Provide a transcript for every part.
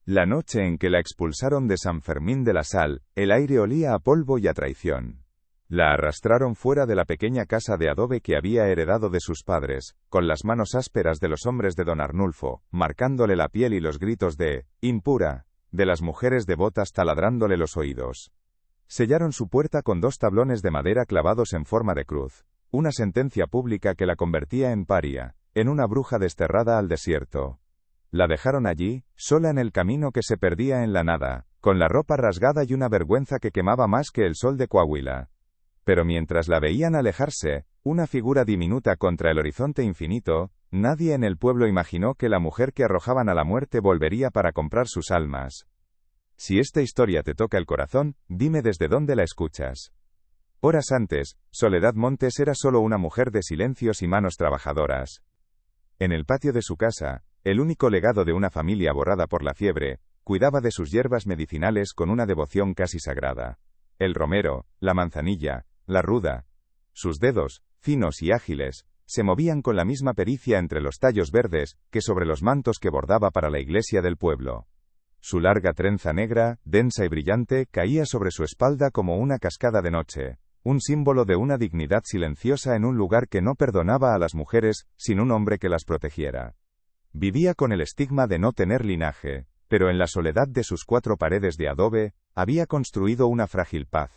La noche en que la expulsaron de San Fermín de la Sal, el aire olía a polvo y a traición. La arrastraron fuera de la pequeña casa de adobe que había heredado de sus padres, con las manos ásperas de los hombres de don Arnulfo, marcándole la piel y los gritos de «impura», de las mujeres devotas taladrándole los oídos. Sellaron su puerta con 2 tablones de madera clavados en forma de cruz, una sentencia pública que la convertía en paria, en una bruja desterrada al desierto. La dejaron allí, sola en el camino que se perdía en la nada, con la ropa rasgada y una vergüenza que quemaba más que el sol de Coahuila. Pero mientras la veían alejarse, una figura diminuta contra el horizonte infinito, nadie en el pueblo imaginó que la mujer que arrojaban a la muerte volvería para comprar sus almas. Si esta historia te toca el corazón, dime desde dónde la escuchas. Horas antes, Soledad Montes era solo una mujer de silencios y manos trabajadoras. En el patio de su casa, el único legado de una familia borrada por la fiebre, cuidaba de sus hierbas medicinales con una devoción casi sagrada. El romero, la manzanilla, la ruda. Sus dedos, finos y ágiles, se movían con la misma pericia entre los tallos verdes que sobre los mantos que bordaba para la iglesia del pueblo. Su larga trenza negra, densa y brillante, caía sobre su espalda como una cascada de noche, un símbolo de una dignidad silenciosa en un lugar que no perdonaba a las mujeres sin un hombre que las protegiera. Vivía con el estigma de no tener linaje, pero en la soledad de sus 4 paredes de adobe, había construido una frágil paz.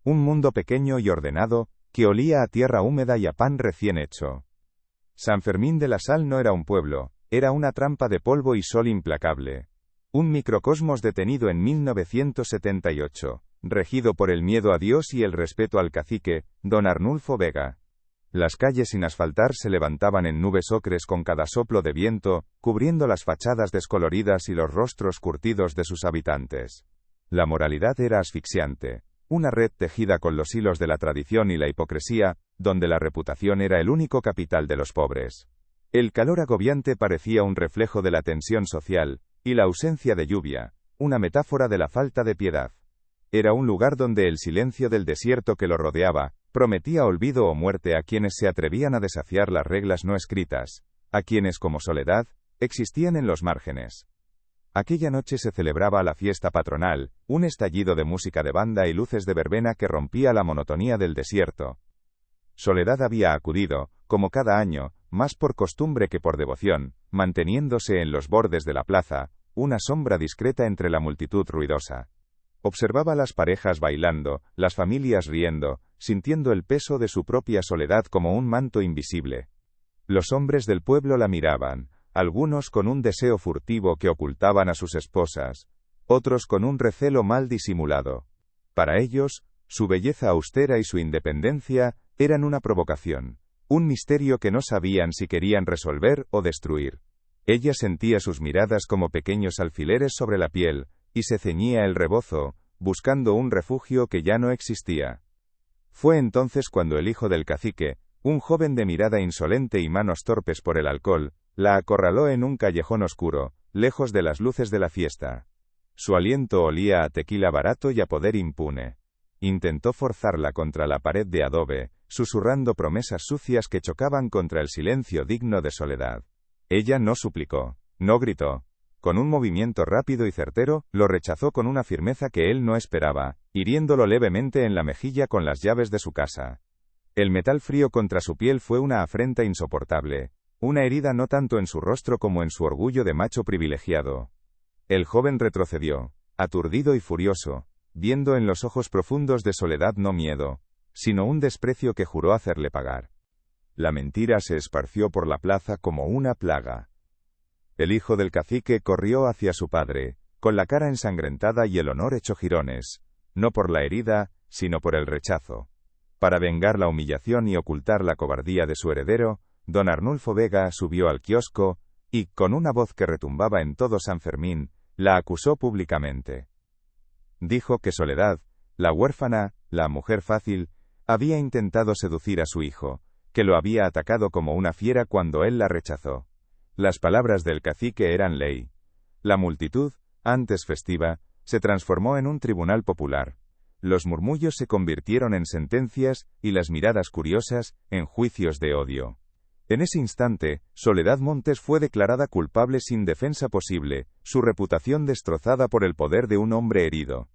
Un mundo pequeño y ordenado, que olía a tierra húmeda y a pan recién hecho. San Fermín de la Sal no era un pueblo, era una trampa de polvo y sol implacable. Un microcosmos detenido en 1978, regido por el miedo a Dios y el respeto al cacique, don Arnulfo Vega. Las calles sin asfaltar se levantaban en nubes ocres con cada soplo de viento, cubriendo las fachadas descoloridas y los rostros curtidos de sus habitantes. La moralidad era asfixiante. Una red tejida con los hilos de la tradición y la hipocresía, donde la reputación era el único capital de los pobres. El calor agobiante parecía un reflejo de la tensión social, y la ausencia de lluvia, una metáfora de la falta de piedad. Era un lugar donde el silencio del desierto que lo rodeaba, prometía olvido o muerte a quienes se atrevían a desafiar las reglas no escritas, a quienes como Soledad, existían en los márgenes. Aquella noche se celebraba la fiesta patronal, un estallido de música de banda y luces de verbena que rompía la monotonía del desierto. Soledad había acudido, como cada año, más por costumbre que por devoción, manteniéndose en los bordes de la plaza, una sombra discreta entre la multitud ruidosa. Observaba las parejas bailando, las familias riendo, sintiendo el peso de su propia soledad como un manto invisible. Los hombres del pueblo la miraban, algunos con un deseo furtivo que ocultaban a sus esposas, otros con un recelo mal disimulado. Para ellos, su belleza austera y su independencia eran una provocación, un misterio que no sabían si querían resolver o destruir. Ella sentía sus miradas como pequeños alfileres sobre la piel, y se ceñía el rebozo, buscando un refugio que ya no existía. Fue entonces cuando el hijo del cacique, un joven de mirada insolente y manos torpes por el alcohol, la acorraló en un callejón oscuro, lejos de las luces de la fiesta. Su aliento olía a tequila barato y a poder impune. Intentó forzarla contra la pared de adobe, susurrando promesas sucias que chocaban contra el silencio digno de Soledad. Ella no suplicó, no gritó. Con un movimiento rápido y certero, lo rechazó con una firmeza que él no esperaba, hiriéndolo levemente en la mejilla con las llaves de su casa. El metal frío contra su piel fue una afrenta insoportable, una herida no tanto en su rostro como en su orgullo de macho privilegiado. El joven retrocedió, aturdido y furioso, viendo en los ojos profundos de Soledad no miedo, sino un desprecio que juró hacerle pagar. La mentira se esparció por la plaza como una plaga. El hijo del cacique corrió hacia su padre, con la cara ensangrentada y el honor hecho jirones, no por la herida, sino por el rechazo. Para vengar la humillación y ocultar la cobardía de su heredero, don Arnulfo Vega subió al kiosco, y, con una voz que retumbaba en todo San Fermín, la acusó públicamente. Dijo que Soledad, la huérfana, la mujer fácil, había intentado seducir a su hijo, que lo había atacado como una fiera cuando él la rechazó. Las palabras del cacique eran ley. La multitud, antes festiva, se transformó en un tribunal popular. Los murmullos se convirtieron en sentencias, y las miradas curiosas, en juicios de odio. En ese instante, Soledad Montes fue declarada culpable sin defensa posible, su reputación destrozada por el poder de un hombre herido.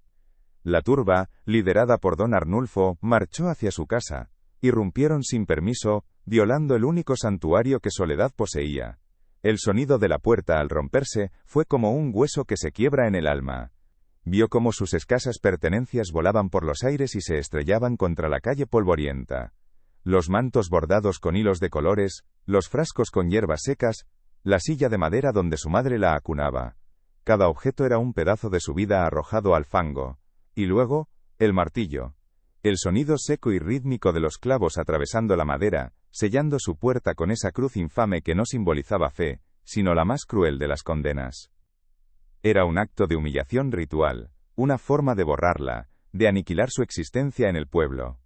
La turba, liderada por don Arnulfo, marchó hacia su casa. Irrumpieron sin permiso, violando el único santuario que Soledad poseía. El sonido de la puerta al romperse fue como un hueso que se quiebra en el alma. Vio cómo sus escasas pertenencias volaban por los aires y se estrellaban contra la calle polvorienta. Los mantos bordados con hilos de colores, los frascos con hierbas secas, la silla de madera donde su madre la acunaba. Cada objeto era un pedazo de su vida arrojado al fango. Y luego, el martillo. El sonido seco y rítmico de los clavos atravesando la madera, sellando su puerta con esa cruz infame que no simbolizaba fe, sino la más cruel de las condenas. Era un acto de humillación ritual, una forma de borrarla, de aniquilar su existencia en el pueblo.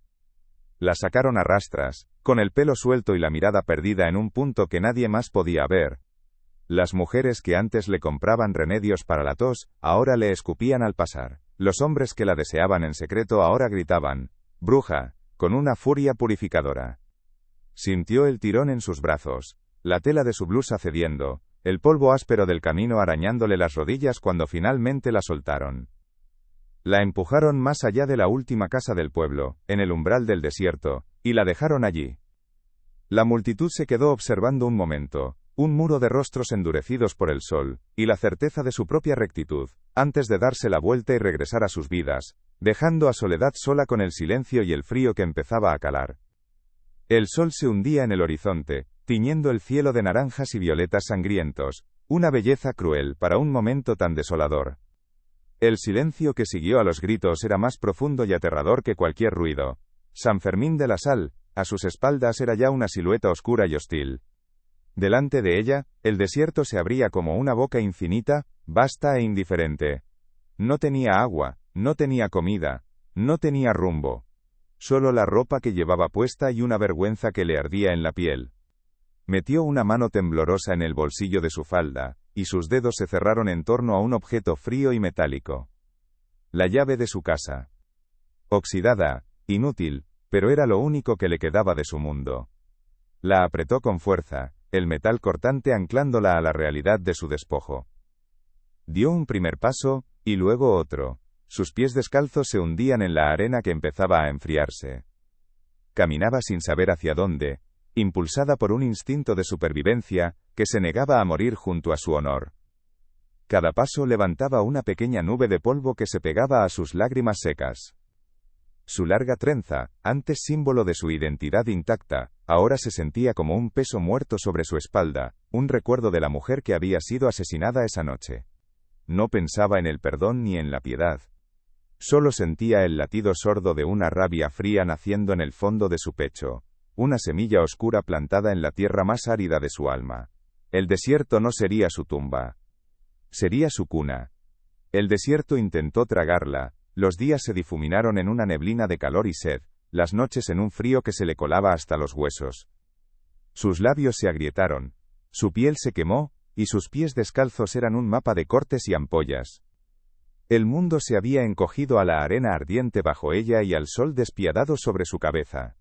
La sacaron a rastras, con el pelo suelto y la mirada perdida en un punto que nadie más podía ver. Las mujeres que antes le compraban remedios para la tos, ahora le escupían al pasar. Los hombres que la deseaban en secreto ahora gritaban, «¡Bruja!», con una furia purificadora. Sintió el tirón en sus brazos, la tela de su blusa cediendo, el polvo áspero del camino arañándole las rodillas cuando finalmente la soltaron. La empujaron más allá de la última casa del pueblo, en el umbral del desierto, y la dejaron allí. La multitud se quedó observando un momento, un muro de rostros endurecidos por el sol, y la certeza de su propia rectitud, antes de darse la vuelta y regresar a sus vidas, dejando a Soledad sola con el silencio y el frío que empezaba a calar. El sol se hundía en el horizonte, tiñendo el cielo de naranjas y violetas sangrientos, una belleza cruel para un momento tan desolador. El silencio que siguió a los gritos era más profundo y aterrador que cualquier ruido. San Fermín de la Sal, a sus espaldas era ya una silueta oscura y hostil. Delante de ella, el desierto se abría como una boca infinita, vasta e indiferente. No tenía agua, no tenía comida, no tenía rumbo. Solo la ropa que llevaba puesta y una vergüenza que le ardía en la piel. Metió una mano temblorosa en el bolsillo de su falda, y sus dedos se cerraron en torno a un objeto frío y metálico. La llave de su casa. Oxidada, inútil, pero era lo único que le quedaba de su mundo. La apretó con fuerza, el metal cortante anclándola a la realidad de su despojo. Dio un primer paso, y luego otro. Sus pies descalzos se hundían en la arena que empezaba a enfriarse. Caminaba sin saber hacia dónde, impulsada por un instinto de supervivencia, que se negaba a morir junto a su honor. Cada paso levantaba una pequeña nube de polvo que se pegaba a sus lágrimas secas. Su larga trenza, antes símbolo de su identidad intacta, ahora se sentía como un peso muerto sobre su espalda, un recuerdo de la mujer que había sido asesinada esa noche. No pensaba en el perdón ni en la piedad. Solo sentía el latido sordo de una rabia fría naciendo en el fondo de su pecho, una semilla oscura plantada en la tierra más árida de su alma. El desierto no sería su tumba. Sería su cuna. El desierto intentó tragarla, los días se difuminaron en una neblina de calor y sed, las noches en un frío que se le colaba hasta los huesos. Sus labios se agrietaron, su piel se quemó, y sus pies descalzos eran un mapa de cortes y ampollas. El mundo se había encogido a la arena ardiente bajo ella y al sol despiadado sobre su cabeza.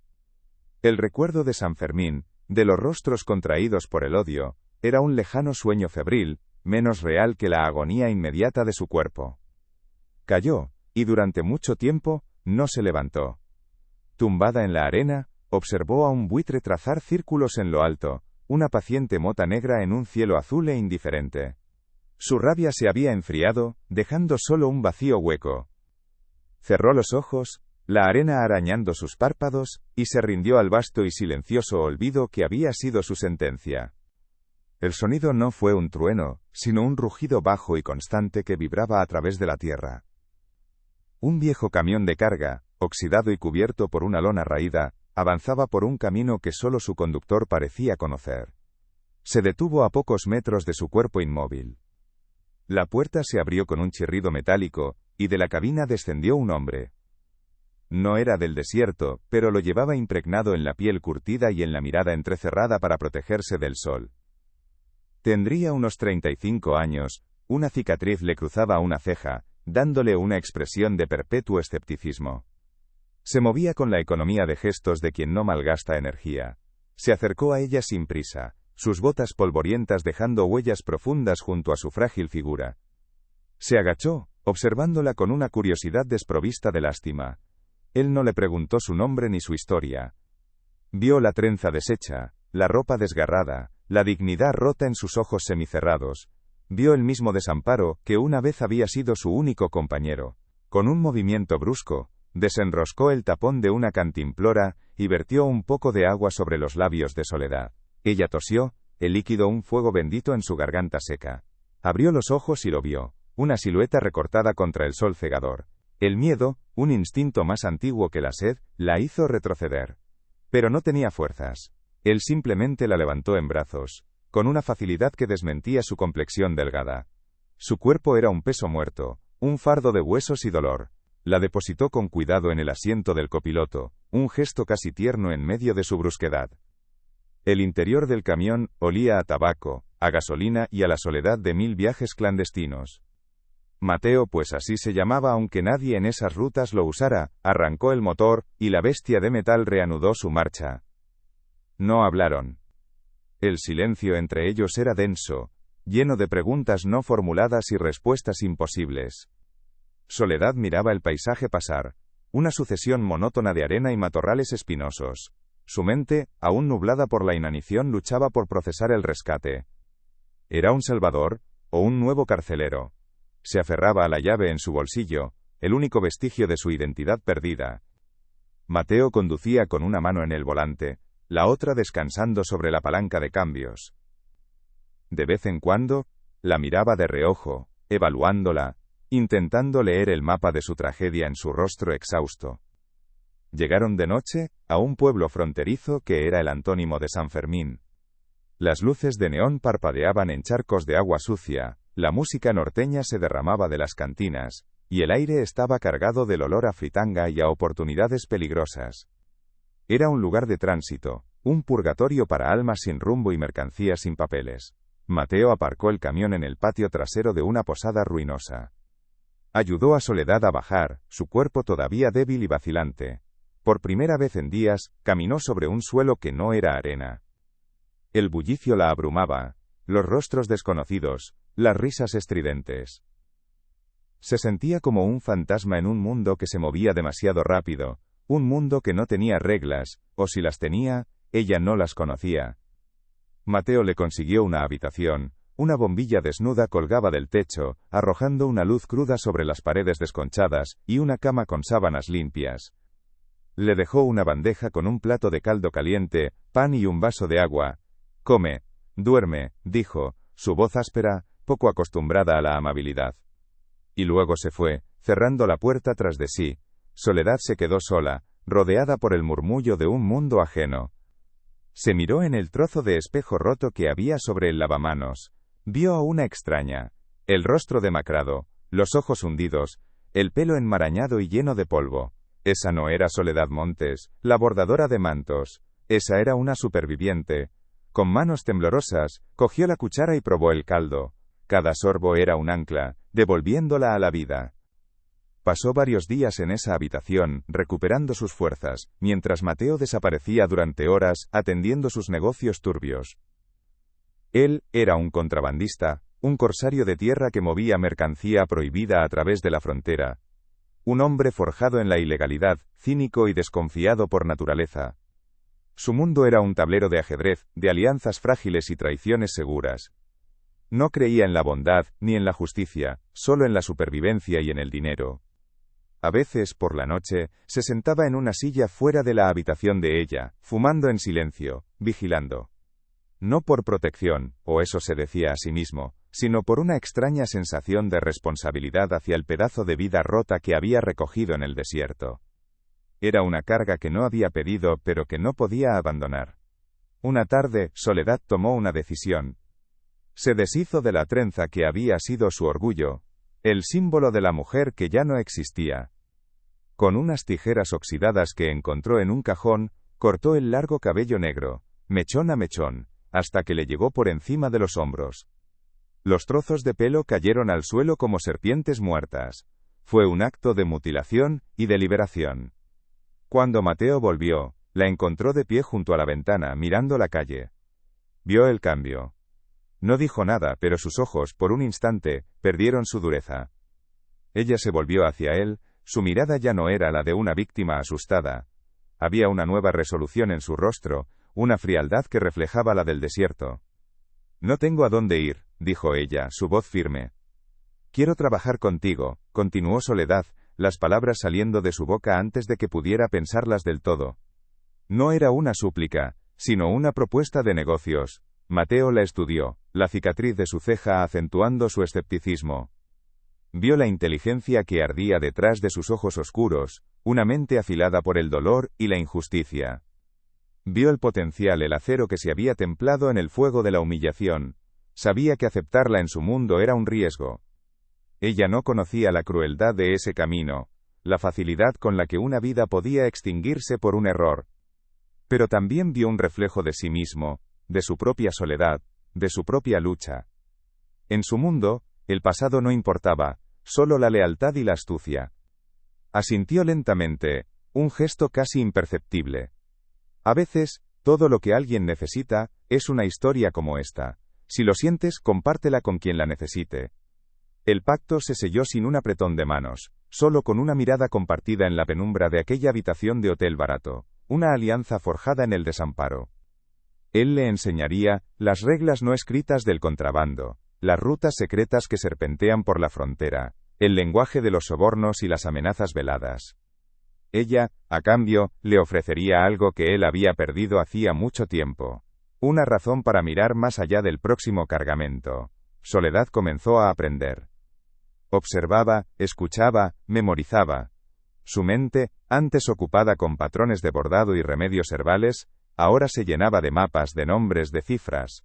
El recuerdo de San Fermín, de los rostros contraídos por el odio, era un lejano sueño febril, menos real que la agonía inmediata de su cuerpo. Cayó, y durante mucho tiempo, no se levantó. Tumbada en la arena, observó a un buitre trazar círculos en lo alto, una paciente mota negra en un cielo azul e indiferente. Su rabia se había enfriado, dejando solo un vacío hueco. Cerró los ojos, la arena arañando sus párpados, y se rindió al vasto y silencioso olvido que había sido su sentencia. El sonido no fue un trueno, sino un rugido bajo y constante que vibraba a través de la tierra. Un viejo camión de carga, oxidado y cubierto por una lona raída, avanzaba por un camino que solo su conductor parecía conocer. Se detuvo a pocos metros de su cuerpo inmóvil. La puerta se abrió con un chirrido metálico, y de la cabina descendió un hombre. No era del desierto, pero lo llevaba impregnado en la piel curtida y en la mirada entrecerrada para protegerse del sol. Tendría unos 35 años, una cicatriz le cruzaba una ceja, dándole una expresión de perpetuo escepticismo. Se movía con la economía de gestos de quien no malgasta energía. Se acercó a ella sin prisa, sus botas polvorientas dejando huellas profundas junto a su frágil figura. Se agachó, observándola con una curiosidad desprovista de lástima. Él no le preguntó su nombre ni su historia. Vio la trenza deshecha, la ropa desgarrada, la dignidad rota en sus ojos semicerrados. Vio el mismo desamparo que una vez había sido su único compañero. Con un movimiento brusco, desenroscó el tapón de una cantimplora y vertió un poco de agua sobre los labios de Soledad. Ella tosió, el líquido un fuego bendito en su garganta seca. Abrió los ojos y lo vio, una silueta recortada contra el sol cegador. El miedo, un instinto más antiguo que la sed, la hizo retroceder. Pero no tenía fuerzas. Él simplemente la levantó en brazos, con una facilidad que desmentía su complexión delgada. Su cuerpo era un peso muerto, un fardo de huesos y dolor. La depositó con cuidado en el asiento del copiloto, un gesto casi tierno en medio de su brusquedad. El interior del camión olía a tabaco, a gasolina y a la soledad de 1000 viajes clandestinos. Mateo, pues así se llamaba aunque nadie en esas rutas lo usara, arrancó el motor, y la bestia de metal reanudó su marcha. No hablaron. El silencio entre ellos era denso, lleno de preguntas no formuladas y respuestas imposibles. Soledad miraba el paisaje pasar, una sucesión monótona de arena y matorrales espinosos. Su mente, aún nublada por la inanición, luchaba por procesar el rescate. ¿Era un salvador, o un nuevo carcelero? Se aferraba a la llave en su bolsillo, el único vestigio de su identidad perdida. Mateo conducía con una mano en el volante, la otra descansando sobre la palanca de cambios. De vez en cuando, la miraba de reojo, evaluándola, intentando leer el mapa de su tragedia en su rostro exhausto. Llegaron de noche, a un pueblo fronterizo que era el antónimo de San Fermín. Las luces de neón parpadeaban en charcos de agua sucia, la música norteña se derramaba de las cantinas, y el aire estaba cargado del olor a fritanga y a oportunidades peligrosas. Era un lugar de tránsito, un purgatorio para almas sin rumbo y mercancías sin papeles. Mateo aparcó el camión en el patio trasero de una posada ruinosa. Ayudó a Soledad a bajar, su cuerpo todavía débil y vacilante. Por primera vez en días, caminó sobre un suelo que no era arena. El bullicio la abrumaba, los rostros desconocidos, las risas estridentes. Se sentía como un fantasma en un mundo que se movía demasiado rápido, un mundo que no tenía reglas, o si las tenía, ella no las conocía. Mateo le consiguió una habitación, una bombilla desnuda colgaba del techo, arrojando una luz cruda sobre las paredes desconchadas, y una cama con sábanas limpias. Le dejó una bandeja con un plato de caldo caliente, pan y un vaso de agua. «Come, duerme», dijo, su voz áspera, poco acostumbrada a la amabilidad. Y luego se fue, cerrando la puerta tras de sí. Soledad se quedó sola, rodeada por el murmullo de un mundo ajeno. Se miró en el trozo de espejo roto que había sobre el lavamanos. Vio a una extraña, el rostro demacrado, los ojos hundidos, el pelo enmarañado y lleno de polvo. Esa no era Soledad Montes, la bordadora de mantos. Esa era una superviviente. Con manos temblorosas, cogió la cuchara y probó el caldo. Cada sorbo era un ancla, devolviéndola a la vida. Pasó varios días en esa habitación, recuperando sus fuerzas, mientras Mateo desaparecía durante horas, atendiendo sus negocios turbios. Él era un contrabandista, un corsario de tierra que movía mercancía prohibida a través de la frontera. Un hombre forjado en la ilegalidad, cínico y desconfiado por naturaleza. Su mundo era un tablero de ajedrez, de alianzas frágiles y traiciones seguras. No creía en la bondad, ni en la justicia, solo en la supervivencia y en el dinero. A veces, por la noche, se sentaba en una silla fuera de la habitación de ella, fumando en silencio, vigilando. No por protección, o eso se decía a sí mismo, sino por una extraña sensación de responsabilidad hacia el pedazo de vida rota que había recogido en el desierto. Era una carga que no había pedido pero que no podía abandonar. Una tarde, Soledad tomó una decisión. Se deshizo de la trenza que había sido su orgullo, el símbolo de la mujer que ya no existía. Con unas tijeras oxidadas que encontró en un cajón, cortó el largo cabello negro, mechón a mechón, hasta que le llegó por encima de los hombros. Los trozos de pelo cayeron al suelo como serpientes muertas. Fue un acto de mutilación y de liberación. Cuando Mateo volvió, La encontró de pie junto a la ventana, mirando la calle. Vio el cambio. No dijo nada, pero sus ojos, por un instante, perdieron su dureza. Ella se volvió hacia él, su mirada ya no era la de una víctima asustada. Había una nueva resolución en su rostro, una frialdad que reflejaba la del desierto. No tengo a dónde ir, dijo ella, su voz firme. Quiero trabajar contigo, continuó Soledad, las palabras saliendo de su boca antes de que pudiera pensarlas del todo. No era una súplica, sino una propuesta de negocios. Mateo la estudió, la cicatriz de su ceja acentuando su escepticismo. Vio la inteligencia que ardía detrás de sus ojos oscuros, una mente afilada por el dolor y la injusticia. Vio el potencial, el acero que se había templado en el fuego de la humillación. Sabía que aceptarla en su mundo era un riesgo. Ella no conocía la crueldad de ese camino, la facilidad con la que una vida podía extinguirse por un error. Pero también vio un reflejo de sí mismo, de su propia soledad, de su propia lucha. En su mundo, el pasado no importaba, solo la lealtad y la astucia. Asintió lentamente, un gesto casi imperceptible. A veces, todo lo que alguien necesita, es una historia como esta. Si lo sientes, compártela con quien la necesite. El pacto se selló sin un apretón de manos, solo con una mirada compartida en la penumbra de aquella habitación de hotel barato, una alianza forjada en el desamparo. Él le enseñaría las reglas no escritas del contrabando, las rutas secretas que serpentean por la frontera, el lenguaje de los sobornos y las amenazas veladas. Ella, a cambio, le ofrecería algo que él había perdido hacía mucho tiempo. Una razón para mirar más allá del próximo cargamento. Soledad comenzó a aprender. Observaba, escuchaba, memorizaba. Su mente, antes ocupada con patrones de bordado y remedios herbales, ahora se llenaba de mapas, de nombres, de cifras.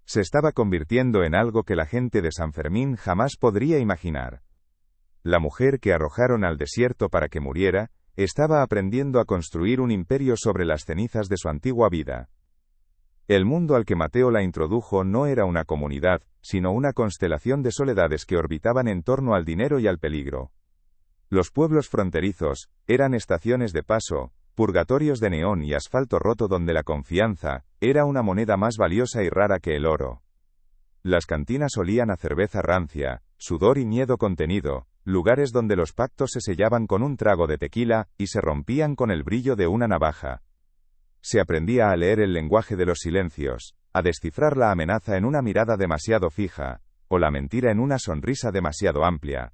Se estaba convirtiendo en algo que la gente de San Fermín jamás podría imaginar. La mujer que arrojaron al desierto para que muriera, estaba aprendiendo a construir un imperio sobre las cenizas de su antigua vida. El mundo al que Mateo la introdujo no era una comunidad, sino una constelación de soledades que orbitaban en torno al dinero y al peligro. Los pueblos fronterizos eran estaciones de paso, purgatorios de neón y asfalto roto donde la confianza era una moneda más valiosa y rara que el oro. Las cantinas olían a cerveza rancia, sudor y miedo contenido, lugares donde los pactos se sellaban con un trago de tequila y se rompían con el brillo de una navaja. Se aprendía a leer el lenguaje de los silencios, a descifrar la amenaza en una mirada demasiado fija, o la mentira en una sonrisa demasiado amplia.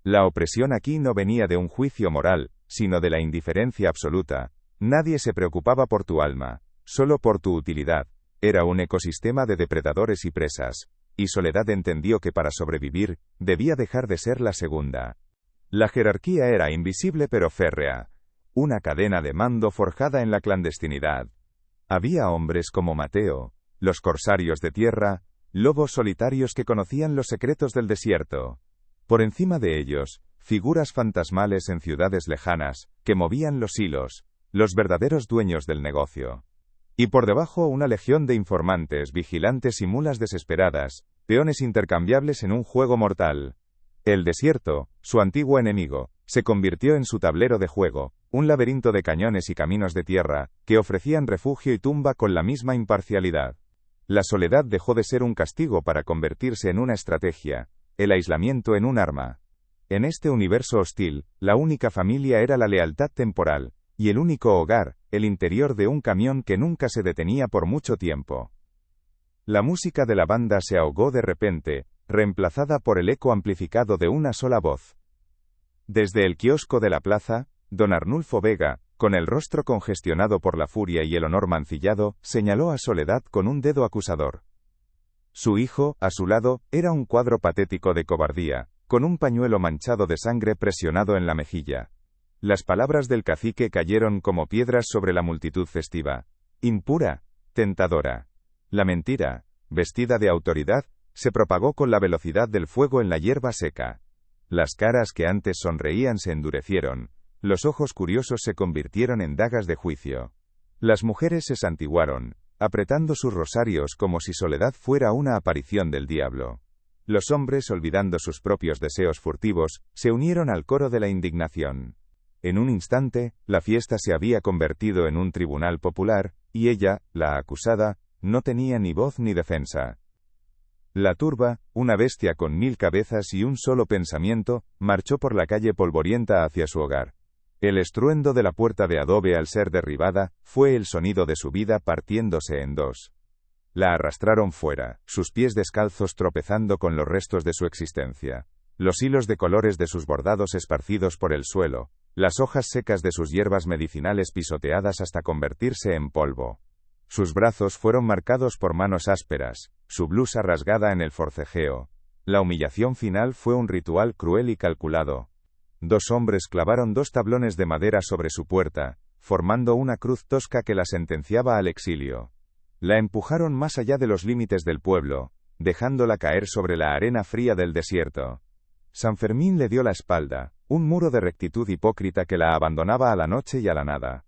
La opresión aquí no venía de un juicio moral, sino de la indiferencia absoluta. Nadie se preocupaba por tu alma, solo por tu utilidad. Era un ecosistema de depredadores y presas, y Soledad entendió que para sobrevivir, debía dejar de ser la segunda. La jerarquía era invisible pero férrea, una cadena de mando forjada en la clandestinidad. Había hombres como Mateo, los corsarios de tierra, lobos solitarios que conocían los secretos del desierto. Por encima de ellos, figuras fantasmales en ciudades lejanas, que movían los hilos, los verdaderos dueños del negocio. Y por debajo una legión de informantes, vigilantes y mulas desesperadas, peones intercambiables en un juego mortal. El desierto, su antiguo enemigo, se convirtió en su tablero de juego, un laberinto de cañones y caminos de tierra, que ofrecían refugio y tumba con la misma imparcialidad. La soledad dejó de ser un castigo para convertirse en una estrategia, el aislamiento en un arma. En este universo hostil, la única familia era la lealtad temporal, y el único hogar, el interior de un camión que nunca se detenía por mucho tiempo. La música de la banda se ahogó de repente, reemplazada por el eco amplificado de una sola voz. Desde el kiosco de la plaza, don Arnulfo Vega, con el rostro congestionado por la furia y el honor mancillado, señaló a Soledad con un dedo acusador. Su hijo, a su lado, era un cuadro patético de cobardía, con un pañuelo manchado de sangre presionado en la mejilla. Las palabras del cacique cayeron como piedras sobre la multitud festiva. Impura, tentadora. La mentira, vestida de autoridad, se propagó con la velocidad del fuego en la hierba seca. Las caras que antes sonreían se endurecieron, los ojos curiosos se convirtieron en dagas de juicio. Las mujeres se santiguaron, apretando sus rosarios como si Soledad fuera una aparición del diablo. Los hombres, olvidando sus propios deseos furtivos, se unieron al coro de la indignación. En un instante, la fiesta se había convertido en un tribunal popular, y ella, la acusada, no tenía ni voz ni defensa. La turba, una bestia con 1000 cabezas y un solo pensamiento, marchó por la calle polvorienta hacia su hogar. El estruendo de la puerta de adobe al ser derribada, fue el sonido de su vida partiéndose en dos. La arrastraron fuera, sus pies descalzos tropezando con los restos de su existencia. Los hilos de colores de sus bordados esparcidos por el suelo, las hojas secas de sus hierbas medicinales pisoteadas hasta convertirse en polvo. Sus brazos fueron marcados por manos ásperas, su blusa rasgada en el forcejeo. La humillación final fue un ritual cruel y calculado. 2 hombres clavaron 2 tablones de madera sobre su puerta, formando una cruz tosca que la sentenciaba al exilio. La empujaron más allá de los límites del pueblo, dejándola caer sobre la arena fría del desierto. San Fermín le dio la espalda, un muro de rectitud hipócrita que la abandonaba a la noche y a la nada.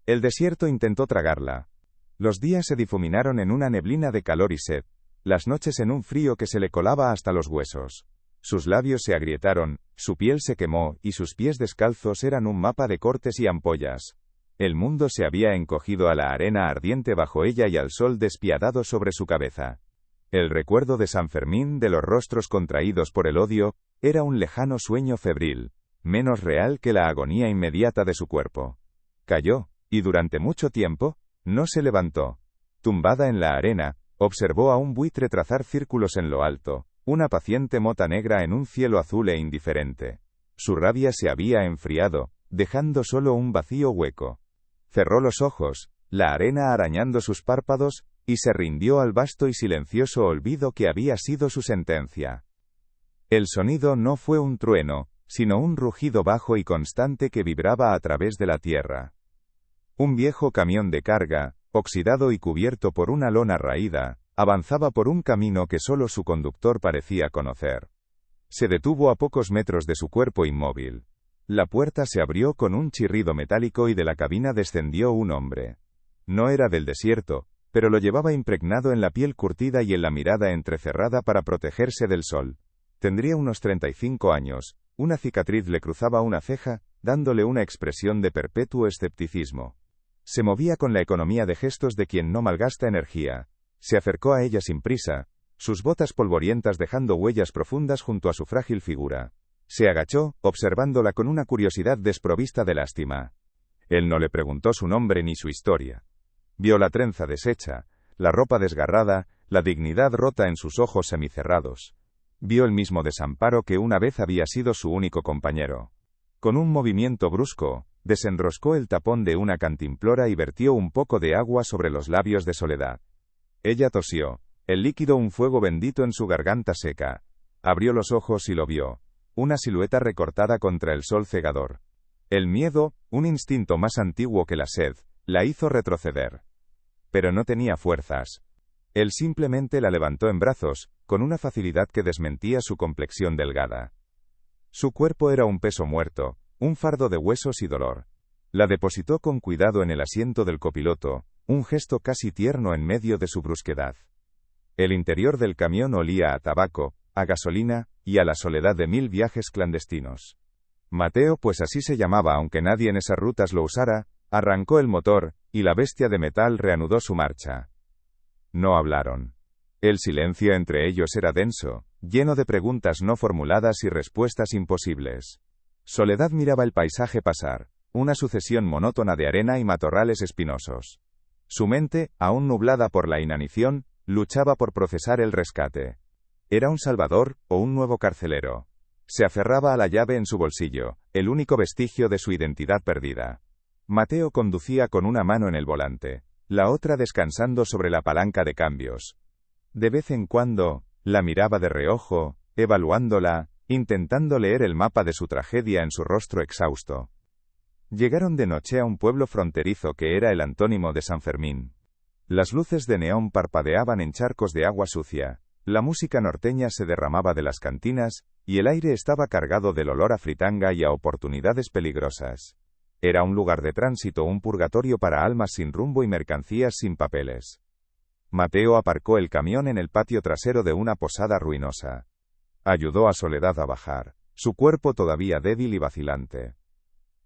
El desierto intentó tragarla. Los días se difuminaron en una neblina de calor y sed, las noches en un frío que se le colaba hasta los huesos. Sus labios se agrietaron, su piel se quemó y sus pies descalzos eran un mapa de cortes y ampollas. El mundo se había encogido a la arena ardiente bajo ella y al sol despiadado sobre su cabeza. El recuerdo de San Fermín, de los rostros contraídos por el odio, era un lejano sueño febril, menos real que la agonía inmediata de su cuerpo. Cayó, y durante mucho tiempo, no se levantó. Tumbada en la arena, observó a un buitre trazar círculos en lo alto, una paciente mota negra en un cielo azul e indiferente. Su rabia se había enfriado, dejando solo un vacío hueco. Cerró los ojos, la arena arañando sus párpados, y se rindió al vasto y silencioso olvido que había sido su sentencia. El sonido no fue un trueno, sino un rugido bajo y constante que vibraba a través de la tierra. Un viejo camión de carga, oxidado y cubierto por una lona raída, avanzaba por un camino que solo su conductor parecía conocer. Se detuvo a pocos metros de su cuerpo inmóvil. La puerta se abrió con un chirrido metálico y de la cabina descendió un hombre. No era del desierto, pero lo llevaba impregnado en la piel curtida y en la mirada entrecerrada para protegerse del sol. Tendría unos 35 años, una cicatriz le cruzaba una ceja, dándole una expresión de perpetuo escepticismo. Se movía con la economía de gestos de quien no malgasta energía. Se acercó a ella sin prisa, sus botas polvorientas dejando huellas profundas junto a su frágil figura. Se agachó, observándola con una curiosidad desprovista de lástima. Él no le preguntó su nombre ni su historia. Vio la trenza deshecha, la ropa desgarrada, la dignidad rota en sus ojos semicerrados. Vio el mismo desamparo que una vez había sido su único compañero. Con un movimiento brusco, desenroscó el tapón de una cantimplora y vertió un poco de agua sobre los labios de Soledad. Ella tosió, el líquido un fuego bendito en su garganta seca. Abrió los ojos y lo vio. Una silueta recortada contra el sol cegador. El miedo, un instinto más antiguo que la sed, la hizo retroceder. Pero no tenía fuerzas. Él simplemente la levantó en brazos, con una facilidad que desmentía su complexión delgada. Su cuerpo era un peso muerto, un fardo de huesos y dolor. La depositó con cuidado en el asiento del copiloto, un gesto casi tierno en medio de su brusquedad. El interior del camión olía a tabaco, a gasolina, y a la soledad de 1000 viajes clandestinos. Mateo, pues así se llamaba aunque nadie en esas rutas lo usara, arrancó el motor, y la bestia de metal reanudó su marcha. No hablaron. El silencio entre ellos era denso, lleno de preguntas no formuladas y respuestas imposibles. Soledad miraba el paisaje pasar, una sucesión monótona de arena y matorrales espinosos. Su mente, aún nublada por la inanición, luchaba por procesar el rescate. ¿Era un salvador, o un nuevo carcelero? Se aferraba a la llave en su bolsillo, el único vestigio de su identidad perdida. Mateo conducía con una mano en el volante, la otra descansando sobre la palanca de cambios. De vez en cuando, la miraba de reojo, evaluándola, intentando leer el mapa de su tragedia en su rostro exhausto. Llegaron de noche a un pueblo fronterizo que era el antónimo de San Fermín. Las luces de neón parpadeaban en charcos de agua sucia, la música norteña se derramaba de las cantinas, y el aire estaba cargado del olor a fritanga y a oportunidades peligrosas. Era un lugar de tránsito, un purgatorio para almas sin rumbo y mercancías sin papeles. Mateo aparcó el camión en el patio trasero de una posada ruinosa. Ayudó a Soledad a bajar, su cuerpo todavía débil y vacilante.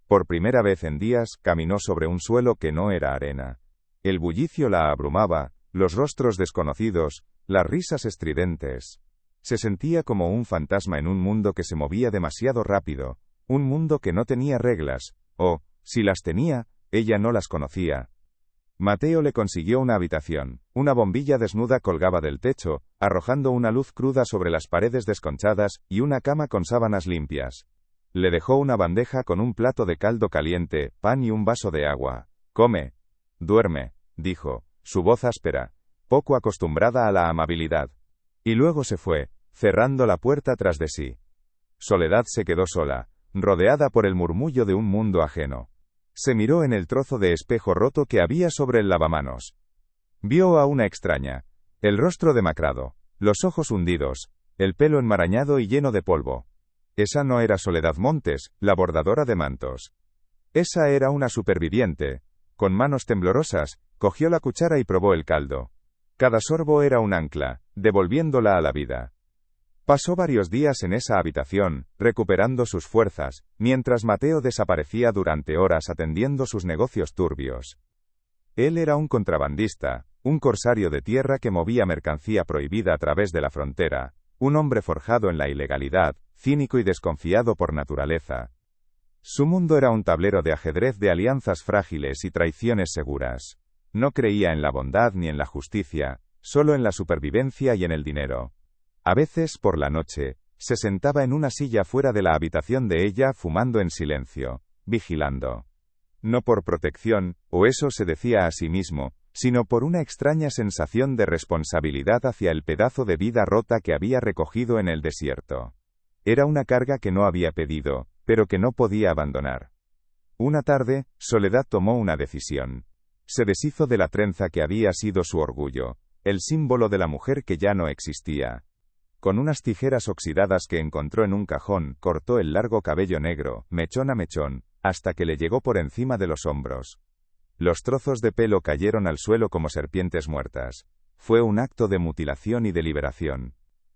Por primera vez en días, caminó sobre un suelo que no era arena. El bullicio la abrumaba, los rostros desconocidos, las risas estridentes. Se sentía como un fantasma en un mundo que se movía demasiado rápido, un mundo que no tenía reglas, o, si las tenía, ella no las conocía. Mateo le consiguió una habitación. Una bombilla desnuda colgaba del techo, arrojando una luz cruda sobre las paredes desconchadas, y una cama con sábanas limpias. Le dejó una bandeja con un plato de caldo caliente, pan y un vaso de agua. «Come. Duerme», dijo, su voz áspera, poco acostumbrada a la amabilidad. Y luego se fue, cerrando la puerta tras de sí. Soledad se quedó sola, rodeada por el murmullo de un mundo ajeno. Se miró en el trozo de espejo roto que había sobre el lavamanos. Vio a una extraña. El rostro demacrado, los ojos hundidos, el pelo enmarañado y lleno de polvo. Esa no era Soledad Montes, la bordadora de mantos. Esa era una superviviente. Con manos temblorosas, cogió la cuchara y probó el caldo. Cada sorbo era un ancla, devolviéndola a la vida. Pasó varios días en esa habitación, recuperando sus fuerzas, mientras Mateo desaparecía durante horas atendiendo sus negocios turbios. Él era un contrabandista, un corsario de tierra que movía mercancía prohibida a través de la frontera, un hombre forjado en la ilegalidad, cínico y desconfiado por naturaleza. Su mundo era un tablero de ajedrez de alianzas frágiles y traiciones seguras. No creía en la bondad ni en la justicia, solo en la supervivencia y en el dinero. A veces, por la noche, se sentaba en una silla fuera de la habitación de ella fumando en silencio, vigilando. No por protección, o eso se decía a sí mismo, sino por una extraña sensación de responsabilidad hacia el pedazo de vida rota que había recogido en el desierto. Era una carga que no había pedido, pero que no podía abandonar. Una tarde, Soledad tomó una decisión. Se deshizo de la trenza que había sido su orgullo, el símbolo de la mujer que ya no existía. Con unas tijeras oxidadas que encontró en un cajón, cortó el largo cabello negro, mechón a mechón, hasta que le llegó por encima de los hombros. Los trozos de pelo cayeron al suelo como serpientes muertas. Fue un acto de mutilación y de liberación.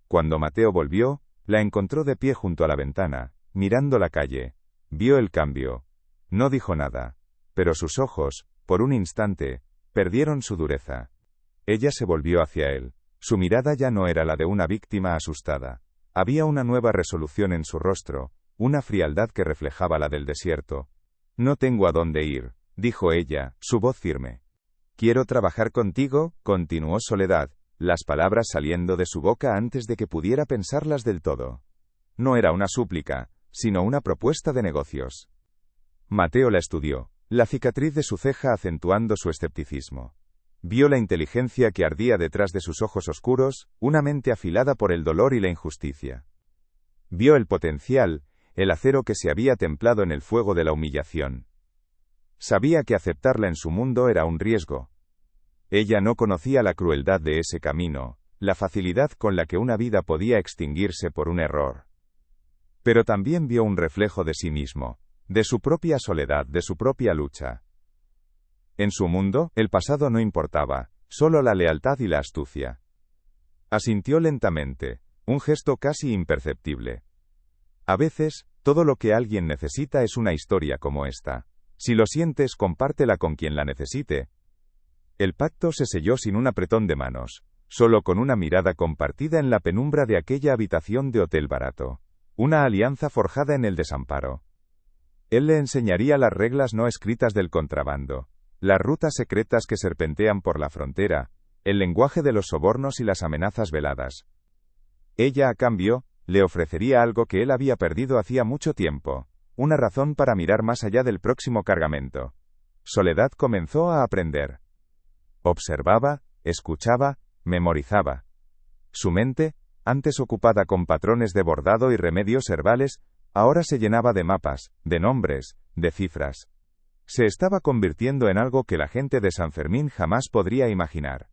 Cuando Mateo volvió, la encontró de pie junto a la ventana, mirando la calle. Vio el cambio. No dijo nada. Pero sus ojos, por un instante, perdieron su dureza. Ella se volvió hacia él. Su mirada ya no era la de una víctima asustada. Había una nueva resolución en su rostro, una frialdad que reflejaba la del desierto. «No tengo a dónde ir», dijo ella, su voz firme. «Quiero trabajar contigo», continuó Soledad, las palabras saliendo de su boca antes de que pudiera pensarlas del todo. No era una súplica, sino una propuesta de negocios. Mateo la estudió, la cicatriz de su ceja acentuando su escepticismo. Vio la inteligencia que ardía detrás de sus ojos oscuros, una mente afilada por el dolor y la injusticia. Vio el potencial, el acero que se había templado en el fuego de la humillación. Sabía que aceptarla en su mundo era un riesgo. Ella no conocía la crueldad de ese camino, la facilidad con la que una vida podía extinguirse por un error. Pero también vio un reflejo de sí mismo, de su propia soledad, de su propia lucha. En su mundo, el pasado no importaba, solo la lealtad y la astucia. Asintió lentamente, un gesto casi imperceptible. A veces, todo lo que alguien necesita es una historia como esta. Si lo sientes, compártela con quien la necesite. El pacto se selló sin un apretón de manos, solo con una mirada compartida en la penumbra de aquella habitación de hotel barato. Una alianza forjada en el desamparo. Él le enseñaría las reglas no escritas del contrabando. Las rutas secretas que serpentean por la frontera, el lenguaje de los sobornos y las amenazas veladas. Ella, a cambio, le ofrecería algo que él había perdido hacía mucho tiempo, una razón para mirar más allá del próximo cargamento. Soledad comenzó a aprender. Observaba, escuchaba, memorizaba. Su mente, antes ocupada con patrones de bordado y remedios herbales, ahora se llenaba de mapas, de nombres, de cifras. Se estaba convirtiendo en algo que la gente de San Fermín jamás podría imaginar.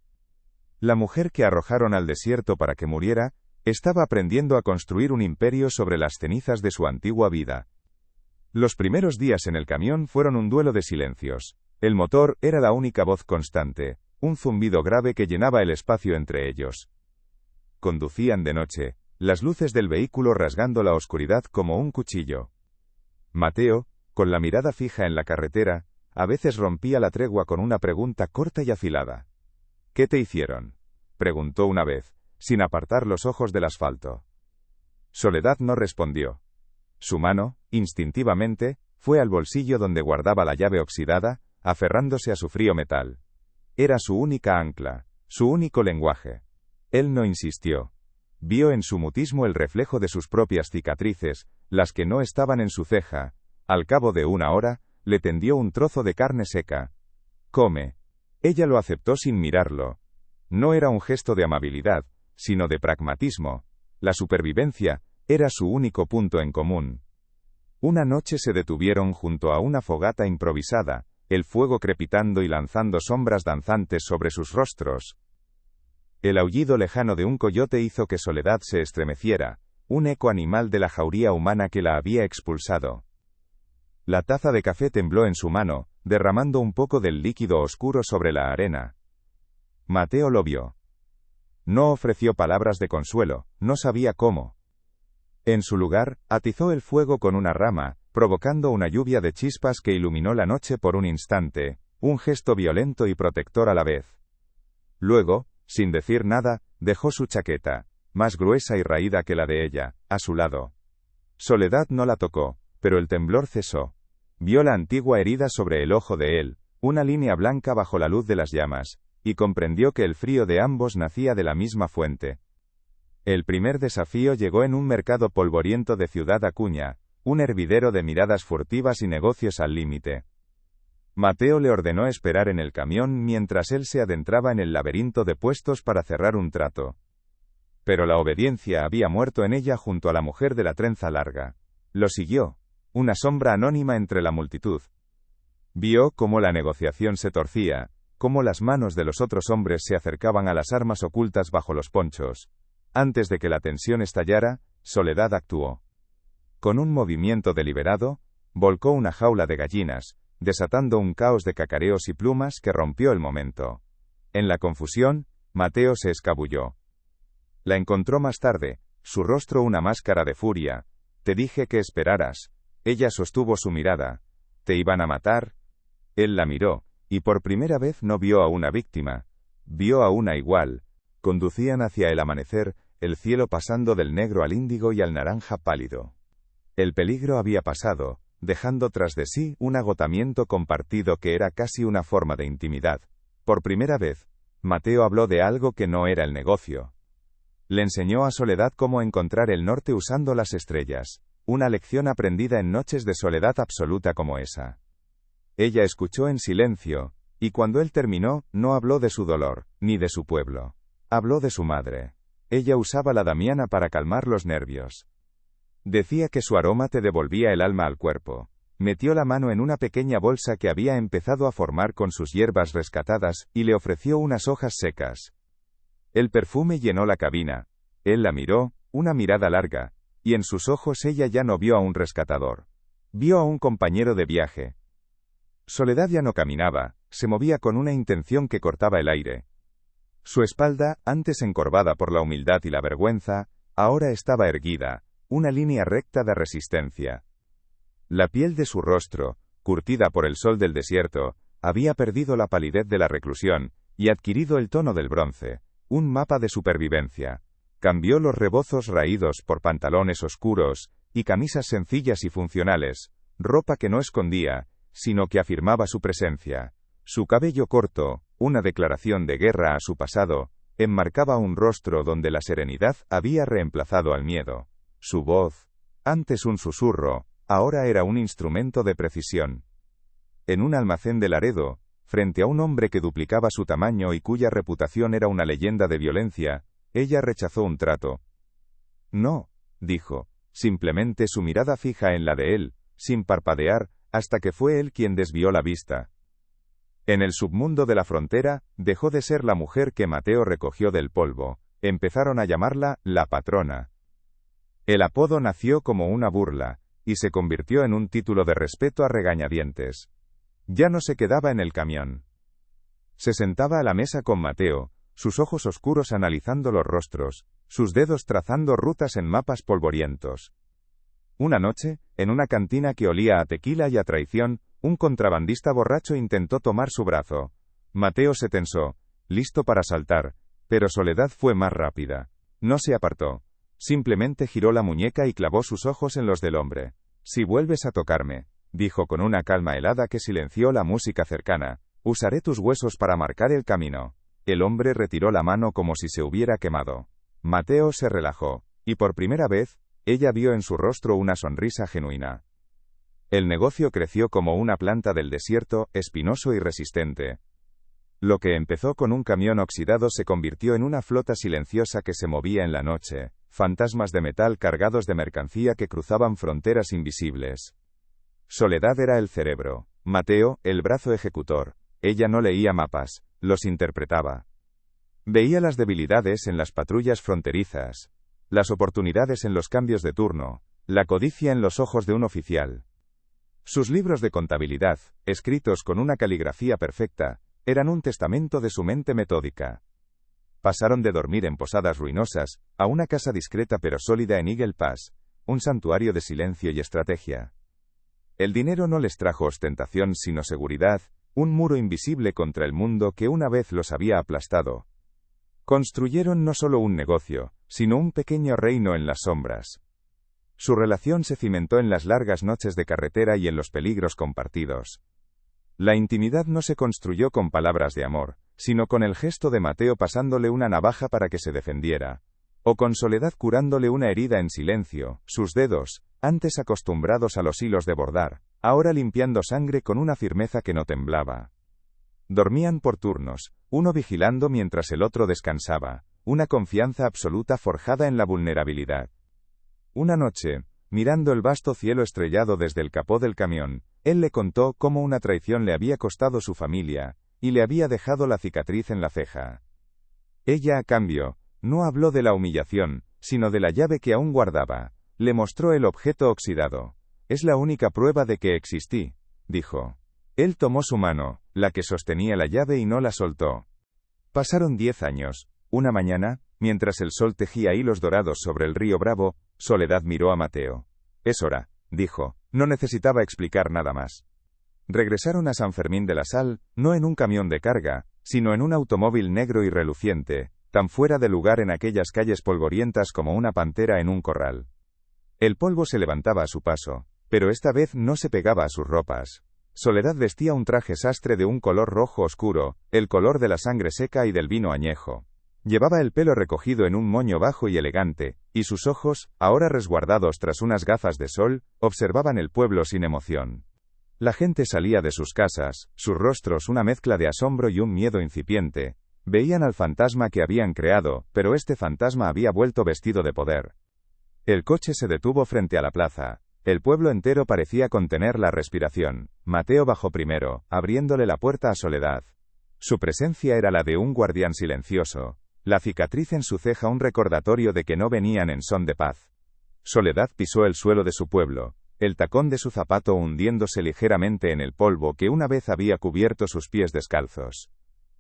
La mujer que arrojaron al desierto para que muriera, estaba aprendiendo a construir un imperio sobre las cenizas de su antigua vida. Los primeros días en el camión fueron un duelo de silencios. El motor era la única voz constante, un zumbido grave que llenaba el espacio entre ellos. Conducían de noche, las luces del vehículo rasgando la oscuridad como un cuchillo. Mateo, con la mirada fija en la carretera, a veces rompía la tregua con una pregunta corta y afilada. ¿Qué te hicieron?, preguntó una vez, sin apartar los ojos del asfalto. Soledad no respondió. Su mano, instintivamente, fue al bolsillo donde guardaba la llave oxidada, aferrándose a su frío metal. Era su única ancla, su único lenguaje. Él no insistió. Vio en su mutismo el reflejo de sus propias cicatrices, las que no estaban en su ceja. Al cabo de una hora, le tendió un trozo de carne seca. «Come». Ella lo aceptó sin mirarlo. No era un gesto de amabilidad, sino de pragmatismo. La supervivencia era su único punto en común. Una noche se detuvieron junto a una fogata improvisada, el fuego crepitando y lanzando sombras danzantes sobre sus rostros. El aullido lejano de un coyote hizo que Soledad se estremeciera, un eco animal de la jauría humana que la había expulsado. La taza de café tembló en su mano, derramando un poco del líquido oscuro sobre la arena. Mateo lo vio. No ofreció palabras de consuelo, no sabía cómo. En su lugar, atizó el fuego con una rama, provocando una lluvia de chispas que iluminó la noche por un instante, un gesto violento y protector a la vez. Luego, sin decir nada, dejó su chaqueta, más gruesa y raída que la de ella, a su lado. Soledad no la tocó, pero el temblor cesó. Vio la antigua herida sobre el ojo de él, una línea blanca bajo la luz de las llamas, y comprendió que el frío de ambos nacía de la misma fuente. El primer desafío llegó en un mercado polvoriento de Ciudad Acuña, un hervidero de miradas furtivas y negocios al límite. Mateo le ordenó esperar en el camión mientras él se adentraba en el laberinto de puestos para cerrar un trato. Pero la obediencia había muerto en ella junto a la mujer de la trenza larga. Lo siguió, una sombra anónima entre la multitud. Vio cómo la negociación se torcía, cómo las manos de los otros hombres se acercaban a las armas ocultas bajo los ponchos. Antes de que la tensión estallara, Soledad actuó. Con un movimiento deliberado, volcó una jaula de gallinas, desatando un caos de cacareos y plumas que rompió el momento. En la confusión, Mateo se escabulló. La encontró más tarde, su rostro una máscara de furia. «Te dije que esperaras». Ella sostuvo su mirada. «¿Te iban a matar?» Él la miró, y por primera vez no vio a una víctima. Vio a una igual. Conducían hacia el amanecer, el cielo pasando del negro al índigo y al naranja pálido. El peligro había pasado, dejando tras de sí un agotamiento compartido que era casi una forma de intimidad. Por primera vez, Mateo habló de algo que no era el negocio. Le enseñó a Soledad cómo encontrar el norte usando las estrellas, una lección aprendida en noches de soledad absoluta como esa. Ella escuchó en silencio, y cuando él terminó, no habló de su dolor, ni de su pueblo. Habló de su madre. Ella usaba la damiana para calmar los nervios. Decía que su aroma te devolvía el alma al cuerpo. Metió la mano en una pequeña bolsa que había empezado a formar con sus hierbas rescatadas, y le ofreció unas hojas secas. El perfume llenó la cabina. Él la miró, una mirada larga, y en sus ojos ella ya no vio a un rescatador. Vio a un compañero de viaje. Soledad ya no caminaba, se movía con una intención que cortaba el aire. Su espalda, antes encorvada por la humildad y la vergüenza, ahora estaba erguida, una línea recta de resistencia. La piel de su rostro, curtida por el sol del desierto, había perdido la palidez de la reclusión, y adquirido el tono del bronce, un mapa de supervivencia. Cambió los rebozos raídos por pantalones oscuros, y camisas sencillas y funcionales, ropa que no escondía, sino que afirmaba su presencia. Su cabello corto, una declaración de guerra a su pasado, enmarcaba un rostro donde la serenidad había reemplazado al miedo. Su voz, antes un susurro, ahora era un instrumento de precisión. En un almacén de Laredo, frente a un hombre que duplicaba su tamaño y cuya reputación era una leyenda de violencia, ella rechazó un trato. «No», dijo, simplemente su mirada fija en la de él, sin parpadear, hasta que fue él quien desvió la vista. En el submundo de la frontera, dejó de ser la mujer que Mateo recogió del polvo, empezaron a llamarla la patrona. El apodo nació como una burla, y se convirtió en un título de respeto a regañadientes. Ya no se quedaba en el camión. Se sentaba a la mesa con Mateo, sus ojos oscuros analizando los rostros, sus dedos trazando rutas en mapas polvorientos. Una noche, en una cantina que olía a tequila y a traición, un contrabandista borracho intentó tomar su brazo. Mateo se tensó, listo para saltar, pero Soledad fue más rápida. No se apartó. Simplemente giró la muñeca y clavó sus ojos en los del hombre. Si vuelves a tocarme, dijo con una calma helada que silenció la música cercana, usaré tus huesos para marcar el camino. El hombre retiró la mano como si se hubiera quemado. Mateo se relajó, y por primera vez, ella vio en su rostro una sonrisa genuina. El negocio creció como una planta del desierto, espinoso y resistente. Lo que empezó con un camión oxidado se convirtió en una flota silenciosa que se movía en la noche, fantasmas de metal cargados de mercancía que cruzaban fronteras invisibles. Soledad era el cerebro, Mateo, el brazo ejecutor. Ella no leía mapas, los interpretaba. Veía las debilidades en las patrullas fronterizas, las oportunidades en los cambios de turno, la codicia en los ojos de un oficial. Sus libros de contabilidad, escritos con una caligrafía perfecta, eran un testamento de su mente metódica. Pasaron de dormir en posadas ruinosas, a una casa discreta pero sólida en Eagle Pass, un santuario de silencio y estrategia. El dinero no les trajo ostentación sino seguridad, un muro invisible contra el mundo que una vez los había aplastado. Construyeron no solo un negocio, sino un pequeño reino en las sombras. Su relación se cimentó en las largas noches de carretera y en los peligros compartidos. La intimidad no se construyó con palabras de amor, sino con el gesto de Mateo pasándole una navaja para que se defendiera, o con Soledad curándole una herida en silencio, sus dedos, antes acostumbrados a los hilos de bordar, ahora limpiando sangre con una firmeza que no temblaba. Dormían por turnos, uno vigilando mientras el otro descansaba, una confianza absoluta forjada en la vulnerabilidad. Una noche, mirando el vasto cielo estrellado desde el capó del camión, él le contó cómo una traición le había costado su familia, y le había dejado la cicatriz en la ceja. Ella, a cambio, no habló de la humillación, sino de la llave que aún guardaba. Le mostró el objeto oxidado. Es la única prueba de que existí, dijo. Él tomó su mano, la que sostenía la llave y no la soltó. Pasaron 10 años. Una mañana, mientras el sol tejía hilos dorados sobre el río Bravo, Soledad miró a Mateo. Es hora, dijo. No necesitaba explicar nada más. Regresaron a San Fermín de la Sal, no en un camión de carga, sino en un automóvil negro y reluciente, tan fuera de lugar en aquellas calles polvorientas como una pantera en un corral. El polvo se levantaba a su paso, pero esta vez no se pegaba a sus ropas. Soledad vestía un traje sastre de un color rojo oscuro, el color de la sangre seca y del vino añejo. Llevaba el pelo recogido en un moño bajo y elegante, y sus ojos, ahora resguardados tras unas gafas de sol, observaban el pueblo sin emoción. La gente salía de sus casas, sus rostros una mezcla de asombro y un miedo incipiente. Veían al fantasma que habían creado, pero este fantasma había vuelto vestido de poder. El coche se detuvo frente a la plaza. El pueblo entero parecía contener la respiración. Mateo bajó primero, abriéndole la puerta a Soledad. Su presencia era la de un guardián silencioso. La cicatriz en su ceja un recordatorio de que no venían en son de paz. Soledad pisó el suelo de su pueblo, el tacón de su zapato hundiéndose ligeramente en el polvo que una vez había cubierto sus pies descalzos.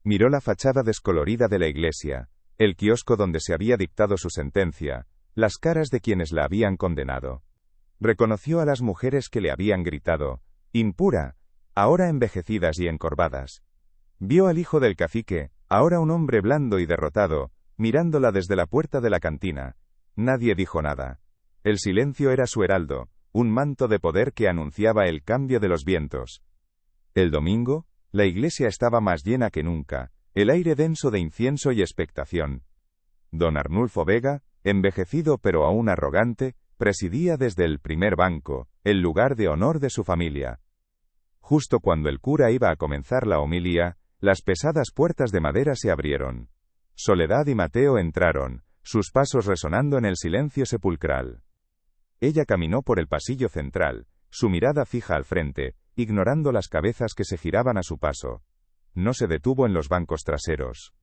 Miró la fachada descolorida de la iglesia, el kiosco donde se había dictado su sentencia, las caras de quienes la habían condenado. Reconoció a las mujeres que le habían gritado, impura, ahora envejecidas y encorvadas. Vio al hijo del cacique, ahora un hombre blando y derrotado, mirándola desde la puerta de la cantina. Nadie dijo nada. El silencio era su heraldo, un manto de poder que anunciaba el cambio de los vientos. El domingo, la iglesia estaba más llena que nunca, el aire denso de incienso y expectación. Don Arnulfo Vega, envejecido pero aún arrogante, presidía desde el primer banco, el lugar de honor de su familia. Justo cuando el cura iba a comenzar la homilía, las pesadas puertas de madera se abrieron. Soledad y Mateo entraron, sus pasos resonando en el silencio sepulcral. Ella caminó por el pasillo central, su mirada fija al frente, ignorando las cabezas que se giraban a su paso. No se detuvo en los bancos traseros.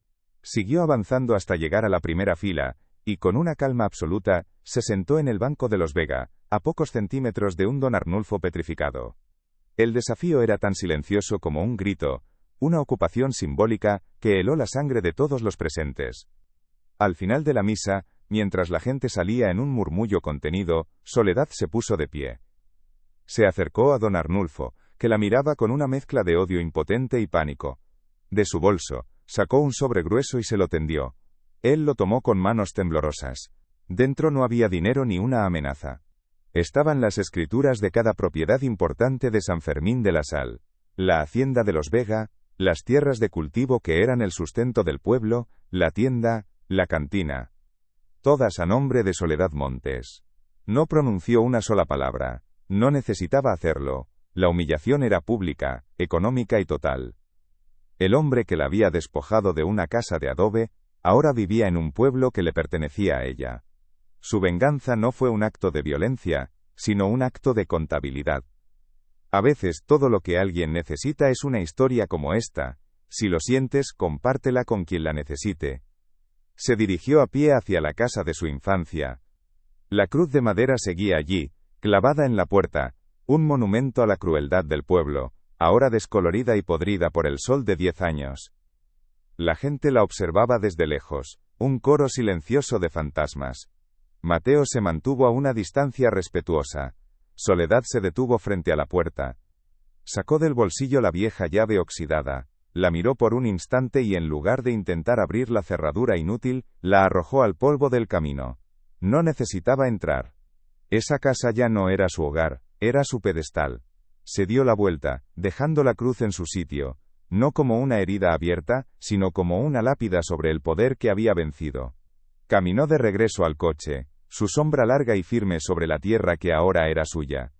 Siguió avanzando hasta llegar a la primera fila, y con una calma absoluta, se sentó en el banco de los Vega, a pocos centímetros de un don Arnulfo petrificado. El desafío era tan silencioso como un grito, una ocupación simbólica, que heló la sangre de todos los presentes. Al final de la misa, mientras la gente salía en un murmullo contenido, Soledad se puso de pie. Se acercó a don Arnulfo, que la miraba con una mezcla de odio impotente y pánico. De su bolso, sacó un sobre grueso y se lo tendió. Él lo tomó con manos temblorosas. Dentro no había dinero ni una amenaza. Estaban las escrituras de cada propiedad importante de San Fermín de la Sal, la hacienda de los Vega, las tierras de cultivo que eran el sustento del pueblo, la tienda, la cantina. Todas a nombre de Soledad Montes. No pronunció una sola palabra. No necesitaba hacerlo. La humillación era pública, económica y total. El hombre que la había despojado de una casa de adobe, ahora vivía en un pueblo que le pertenecía a ella. Su venganza no fue un acto de violencia, sino un acto de contabilidad. A veces todo lo que alguien necesita es una historia como esta. Si lo sientes, compártela con quien la necesite. Se dirigió a pie hacia la casa de su infancia. La cruz de madera seguía allí, clavada en la puerta, un monumento a la crueldad del pueblo, ahora descolorida y podrida por el sol de 10 años. La gente la observaba desde lejos, un coro silencioso de fantasmas. Mateo se mantuvo a una distancia respetuosa. Soledad se detuvo frente a la puerta. Sacó del bolsillo la vieja llave oxidada, la miró por un instante y en lugar de intentar abrir la cerradura inútil, la arrojó al polvo del camino. No necesitaba entrar. Esa casa ya no era su hogar, era su pedestal. Se dio la vuelta, dejando la cruz en su sitio, no como una herida abierta, sino como una lápida sobre el poder que había vencido. Caminó de regreso al coche, su sombra larga y firme sobre la tierra que ahora era suya.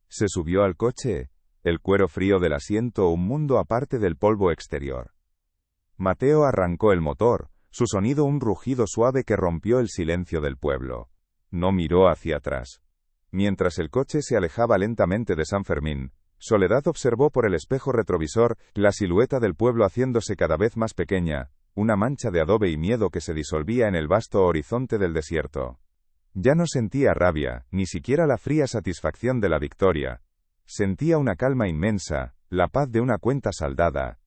Se subió al coche, el cuero frío del asiento un mundo aparte del polvo exterior. Mateo arrancó el motor, su sonido un rugido suave que rompió el silencio del pueblo. No miró hacia atrás. Mientras el coche se alejaba lentamente de San Fermín, Soledad observó por el espejo retrovisor la silueta del pueblo haciéndose cada vez más pequeña, una mancha de adobe y miedo que se disolvía en el vasto horizonte del desierto. Ya no sentía rabia, ni siquiera la fría satisfacción de la victoria. Sentía una calma inmensa, la paz de una cuenta saldada.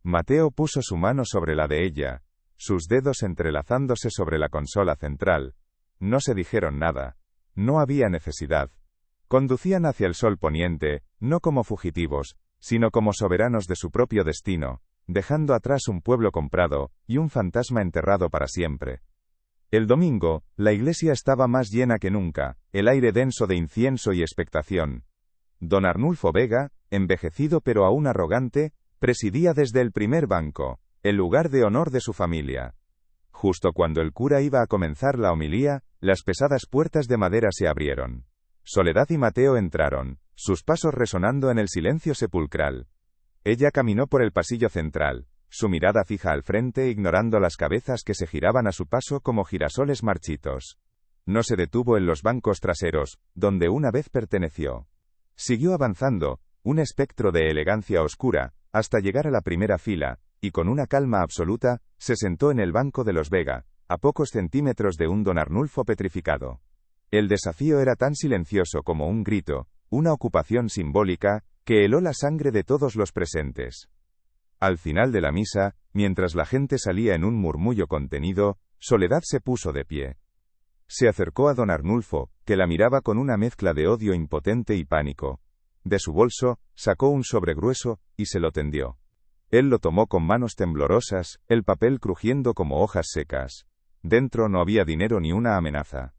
Mateo puso su mano sobre la de ella, sus dedos entrelazándose sobre la consola central. No se dijeron nada. No había necesidad. Conducían hacia el sol poniente, no como fugitivos, sino como soberanos de su propio destino, dejando atrás un pueblo comprado, y un fantasma enterrado para siempre. El domingo, la iglesia estaba más llena que nunca, el aire denso de incienso y expectación. Don Arnulfo Vega, envejecido pero aún arrogante, presidía desde el primer banco, el lugar de honor de su familia. Justo cuando el cura iba a comenzar la homilía, las pesadas puertas de madera se abrieron. Soledad y Mateo entraron, sus pasos resonando en el silencio sepulcral. Ella caminó por el pasillo central, su mirada fija al frente ignorando las cabezas que se giraban a su paso como girasoles marchitos. No se detuvo en los bancos traseros, donde una vez perteneció. Siguió avanzando, un espectro de elegancia oscura, hasta llegar a la primera fila, y con una calma absoluta, se sentó en el banco de los Vega, a pocos centímetros de un don Arnulfo petrificado. El desafío era tan silencioso como un grito, una ocupación simbólica, que heló la sangre de todos los presentes. Al final de la misa, mientras la gente salía en un murmullo contenido, Soledad se puso de pie. Se acercó a don Arnulfo, que la miraba con una mezcla de odio impotente y pánico. De su bolso, sacó un sobre grueso, y se lo tendió. Él lo tomó con manos temblorosas, el papel crujiendo como hojas secas. Dentro no había dinero ni una amenaza.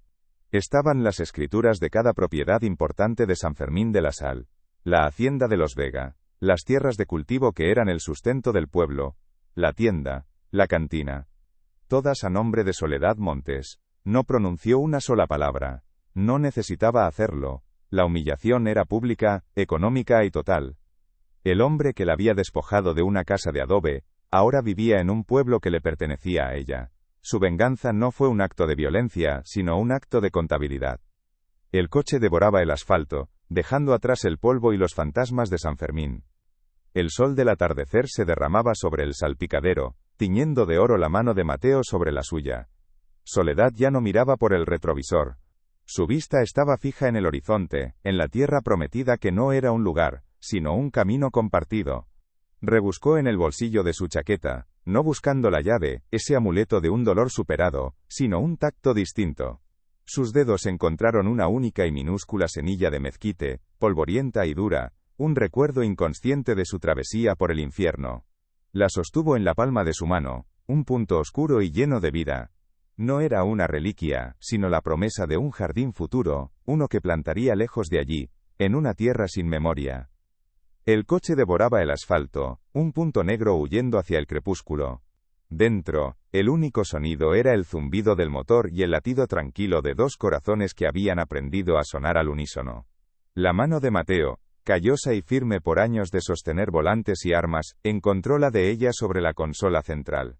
Estaban las escrituras de cada propiedad importante de San Fermín de la Sal, la hacienda de los Vega, las tierras de cultivo que eran el sustento del pueblo, la tienda, la cantina. Todas a nombre de Soledad Montes. No pronunció una sola palabra. No necesitaba hacerlo. La humillación era pública, económica y total. El hombre que la había despojado de una casa de adobe, ahora vivía en un pueblo que le pertenecía a ella. Su venganza no fue un acto de violencia, sino un acto de contabilidad. El coche devoraba el asfalto, dejando atrás el polvo y los fantasmas de San Fermín. El sol del atardecer se derramaba sobre el salpicadero, tiñendo de oro la mano de Mateo sobre la suya. Soledad ya no miraba por el retrovisor. Su vista estaba fija en el horizonte, en la tierra prometida que no era un lugar, sino un camino compartido. Rebuscó en el bolsillo de su chaqueta, no buscando la llave, ese amuleto de un dolor superado, sino un tacto distinto. Sus dedos encontraron una única y minúscula semilla de mezquite, polvorienta y dura, un recuerdo inconsciente de su travesía por el infierno. La sostuvo en la palma de su mano, un punto oscuro y lleno de vida. No era una reliquia, sino la promesa de un jardín futuro, uno que plantaría lejos de allí, en una tierra sin memoria. El coche devoraba el asfalto, un punto negro huyendo hacia el crepúsculo. Dentro, el único sonido era el zumbido del motor y el latido tranquilo de dos corazones que habían aprendido a sonar al unísono. La mano de Mateo, callosa y firme por años de sostener volantes y armas, encontró la de ella sobre la consola central.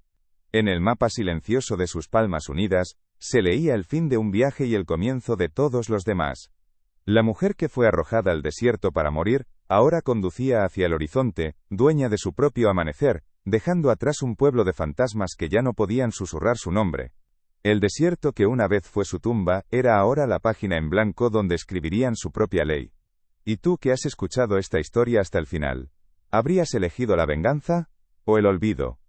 En el mapa silencioso de sus palmas unidas, se leía el fin de un viaje y el comienzo de todos los demás. La mujer que fue arrojada al desierto para morir, ahora conducía hacia el horizonte, dueña de su propio amanecer, dejando atrás un pueblo de fantasmas que ya no podían susurrar su nombre. El desierto que una vez fue su tumba, era ahora la página en blanco donde escribirían su propia ley. ¿Y tú que has escuchado esta historia hasta el final? ¿Habrías elegido la venganza? ¿O el olvido?